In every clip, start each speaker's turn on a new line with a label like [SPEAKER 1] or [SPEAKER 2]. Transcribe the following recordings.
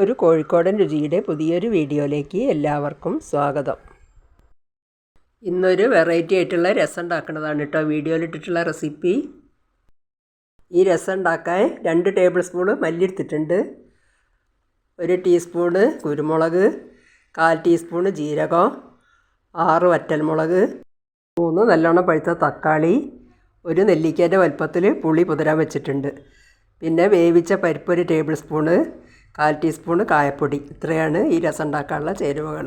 [SPEAKER 1] ഒരു കോഴിക്കോടൻ രുചിയുടെ പുതിയൊരു വീഡിയോയിലേക്ക് എല്ലാവർക്കും സ്വാഗതം. ഇന്നൊരു വെറൈറ്റി ആയിട്ടുള്ള രസം ഉണ്ടാക്കുന്നതാണ് കേട്ടോ വീഡിയോയിലിട്ടിട്ടുള്ള റെസിപ്പി. ഈ രസം ഉണ്ടാക്കാൻ 2 ടേബിൾ സ്പൂൺ മല്ലി എടുത്തിട്ടുണ്ട്, 1 ടീസ്പൂണ് കുരുമുളക്, 1/4 ടീസ്പൂണ് ജീരകം, 6 വറ്റൽമുളക്, 3 നല്ലോണം പഴുത്ത തക്കാളി, 1 നെല്ലിക്കേൻ്റെ വലുപ്പത്തിൽ പുളി പുതിരാൻ വെച്ചിട്ടുണ്ട്. പിന്നെ വേവിച്ച പരിപ്പ് 1 ടേബിൾ സ്പൂണ്, 1/4 ടീസ്പൂണ് കായപ്പൊടി. ഇത്രയാണ് ഈ രസം ഉണ്ടാക്കാനുള്ള ചേരുവകൾ.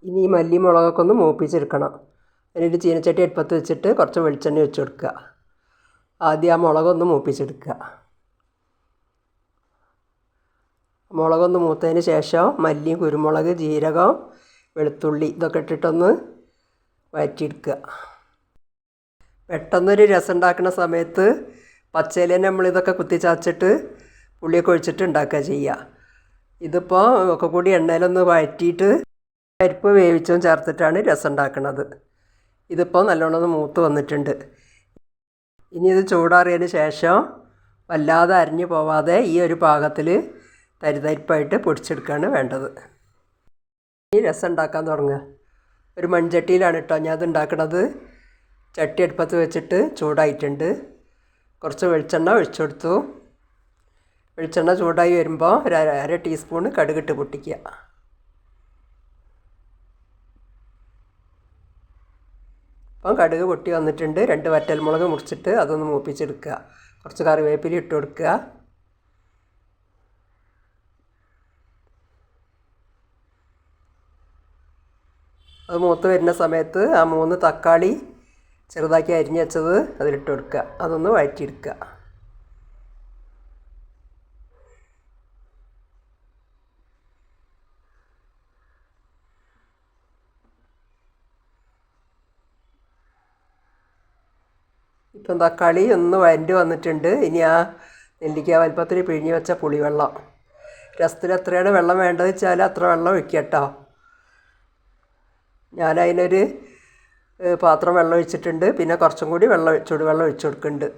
[SPEAKER 1] ഇനി ഈ മല്ലി മുളകൊക്കെ ഒന്ന് മൂപ്പിച്ചെടുക്കണം. അതിനൊരു ചീനച്ചട്ടി അടുപ്പത്ത് വെച്ചിട്ട് കുറച്ച് വെളിച്ചെണ്ണ വെച്ച് കൊടുക്കുക. ആദ്യം ആ മുളകൊന്ന് മൂപ്പിച്ചെടുക്കുക. മുളകൊന്ന് മൂത്തതിന് ശേഷം മല്ലി, കുരുമുളക്, ജീരകം, വെളുത്തുള്ളി ഇതൊക്കെ ഇട്ടിട്ടൊന്ന് വഴറ്റിയെടുക്കുക. പെട്ടെന്നൊരു രസം ഉണ്ടാക്കുന്ന സമയത്ത് പച്ചയിൽ തന്നെ നമ്മളിതൊക്കെ കുത്തിച്ചതച്ചിട്ട് പുളിയൊക്കെ ഒഴിച്ചിട്ട് ഉണ്ടാക്കുക ചെയ്യുക. ഇതിപ്പോൾ ഒക്കെ കൂടി എണ്ണയിലൊന്ന് വഴറ്റിയിട്ട് പരിപ്പ് വേവിച്ചും ചേർത്തിട്ടാണ് രസം ഉണ്ടാക്കുന്നത്. ഇതിപ്പോൾ നല്ലോണം ഒന്ന് മൂത്ത് വന്നിട്ടുണ്ട്. ഇനി ഇത് ചൂടാറിയതിന് ശേഷം വല്ലാതെ അരിഞ്ഞു പോവാതെ ഈ ഒരു പാകത്തിൽ തരിതരിപ്പായിട്ട് പൊടിച്ചെടുക്കുകയാണ് വേണ്ടത്. ഈ രസം ഉണ്ടാക്കാൻ തുടങ്ങുക. ഒരു മൺചട്ടിയിലാണ് കേട്ടോ ഞാൻ അത് ഉണ്ടാക്കുന്നത്. ചട്ടി അടുപ്പത്ത് വെച്ചിട്ട് ചൂടായിട്ടുണ്ട്. കുറച്ച് വെളിച്ചെണ്ണ ഒഴിച്ചു കൊടുത്തു. വെളിച്ചെണ്ണ ചൂടായി വരുമ്പോൾ 1/2 ടീസ്പൂണ് കടുകിട്ട് പൊട്ടിക്കുക. അപ്പം കടുക് പൊട്ടി വന്നിട്ടുണ്ട്. 2 വറ്റൽമുളക് മുറിച്ചിട്ട് അതൊന്ന് മൂപ്പിച്ചെടുക്കുക. കുറച്ച് കറിവേപ്പില ഇട്ട് കൊടുക്കുക. അത് മൂത്ത് വരുന്ന സമയത്ത് ആ 3 തക്കാളി ചെറുതാക്കി അരിഞ്ഞ് വെച്ചത് അതിലിട്ട് കൊടുക്കുക. അതൊന്ന് വഴറ്റിയെടുക്കുക. ഇപ്പം തക്കാളി ഒന്ന് വഴണ്ടി വന്നിട്ടുണ്ട്. ഇനി ആ നെല്ലിക്ക വലുപ്പത്തിൽ പിഴിഞ്ഞ് വെച്ച പുളിവെള്ളം, രസത്തിൽ എത്രയാണ് വെള്ളം വേണ്ടത് വെച്ചാൽ അത്ര വെള്ളം ഒഴിക്കുക കേട്ടോ. ഞാനതിനൊരു പാത്രം വെള്ളം ഒഴിച്ചിട്ടുണ്ട്. പിന്നെ കുറച്ചും കൂടി ചൂടുവെള്ളം ഒഴിച്ചു കൊടുക്കുന്നുണ്ട്.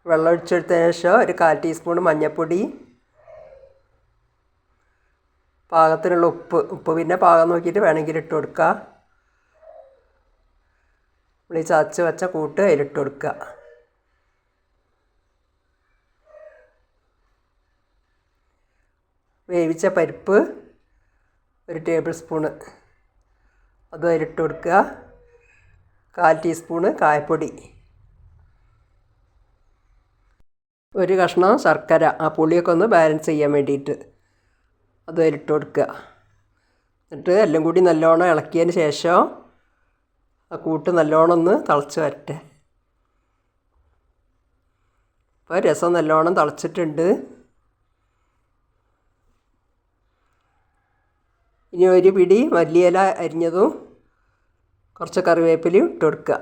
[SPEAKER 1] വെള്ളം ഒഴിച്ചെടുത്തതിന് ശേഷം 1/4 ടീസ്പൂൺ മഞ്ഞൾപ്പൊടി, പാകത്തിനുള്ള ഉപ്പ് പിന്നെ പാകം നോക്കിയിട്ട് വേണമെങ്കിൽ ഇട്ട് കൊടുക്കുക. നമ്മൾ ഈ ചതച്ച് വെച്ച കൂട്ട് അതിലിട്ട് കൊടുക്കുക. വേവിച്ച പരിപ്പ് 1 ടേബിൾ സ്പൂണ് അതും അതിലിട്ട് കൊടുക്കുക. 1/4 ടീസ്പൂണ് കായപ്പൊടി, 1 കഷ്ണം ശർക്കര, ആ പുളിയൊക്കെ ഒന്ന് ബാലൻസ് ചെയ്യാൻ വേണ്ടിയിട്ട് അതും അതിലിട്ട് കൊടുക്കുക. എന്നിട്ട് എല്ലാം കൂടി നല്ലോണം ഇളക്കിയതിന് ശേഷം ആ കൂട്ട് നല്ലോണം ഒന്ന് തിളച്ച് വരട്ടെ. ഇപ്പോൾ രസം നല്ലോണം തിളച്ചിട്ടുണ്ട്. ഇനി 1 പിടി മല്ലിയില അരിഞ്ഞതും കുറച്ച് കറിവേപ്പിലയും ഇട്ട് കൊടുക്കുക.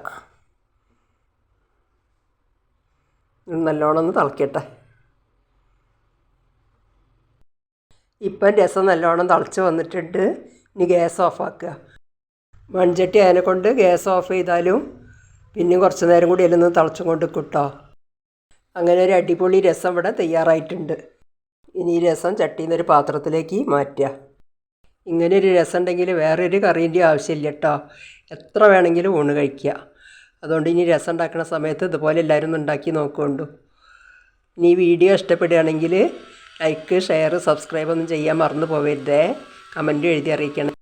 [SPEAKER 1] നല്ലോണം ഒന്ന് തിളക്കട്ടെ. ഇപ്പം രസം നല്ലോണം തിളച്ച് വന്നിട്ടുണ്ട്. ഇനി ഗ്യാസ് ഓഫാക്കുക. മൺചട്ടി അതിനെക്കൊണ്ട് ഗ്യാസ് ഓഫ് ചെയ്താലും പിന്നെയും കുറച്ച് നേരം കൂടി എല്ലാം തിളച്ചും കൊണ്ട് കിട്ടോ. അങ്ങനെ ഒരു അടിപൊളി രസം ഇവിടെ തയ്യാറായിട്ടുണ്ട്. ഇനി ഈ രസം ചട്ടിയിൽ നിന്നൊരു പാത്രത്തിലേക്ക് മാറ്റുക. ഇങ്ങനെ ഒരു രസം ഉണ്ടെങ്കിൽ വേറൊരു കറീൻ്റെ ആവശ്യമില്ല കേട്ടോ. എത്ര വേണമെങ്കിലും ഊണ് കഴിക്കുക. അതുകൊണ്ട് ഇനി രസം ഉണ്ടാക്കുന്ന സമയത്ത് ഇതുപോലെ എല്ലാവരും ഒന്ന് ഉണ്ടാക്കി നോക്കുകൊണ്ടു. ഇനി ഈ വീഡിയോ ഇഷ്ടപ്പെടുകയാണെങ്കിൽ ലൈക്ക്, ഷെയർ, സബ്സ്ക്രൈബ് ഒന്നും ചെയ്യാൻ മറന്നു പോകരുതേ. കമൻറ്റും എഴുതി അറിയിക്കണം.